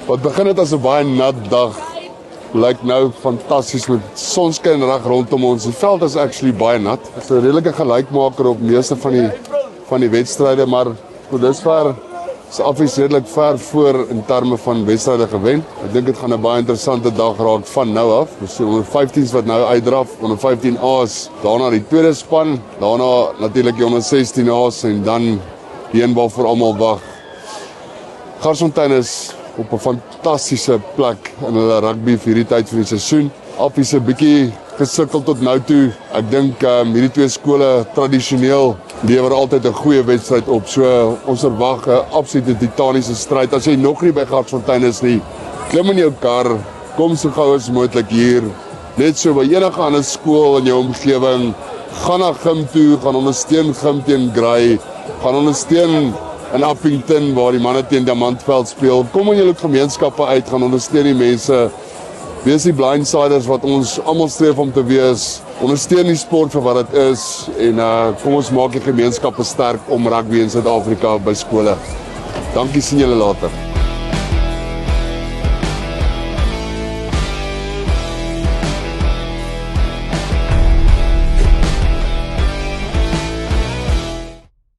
Wat begin het as 'n baie nat dag, lyk nou fantasties met sonskyn reg rondom ons. Die veld is actually baie nat. Dit is 'n redelike gelykmaker op meeste van die wedstryde, maar tot dusver is Affies redelik ver voor in terme van wedstryde gewen. Ek dink dit gaan 'n baie interessante dag raak van nou af. Ons sien onder 15s wat nou uitdraf, onder 15A's, daarna die tweede span, daarna natuurlik die onder 16A's en dan die een waarvoor almal wag. Garsfontein is op 'n fantastiese plek in hulle rugby vir hierdie tyd van die seisoen. Affies 'n bietjie gesukkel tot nou toe. Ek dink hierdie twee skole tradisioneel lewer altyd 'n goeie wedstryd op. So ons verwag 'n absolute titaniese stryd. As jy nog nie by Garsfontein is nie, klim in jou kar, kom so gou as moontlik hier. Net so by enige ander skool in jou omgewing, gaan na gym toe, gaan ondersteun gym teen Grey, gaan ondersteun in Appington waar die manne teen Diamantveld speel. Kom in julle gemeenskappe uit, gaan ondersteun die mense. Wees die blindsiders wat ons almal streef om te wees. Ondersteun die sport vir wat dit is en kom ons maak die gemeenskappe sterk om rugby in Suid-Afrika by skole. Dankie, sien julle later.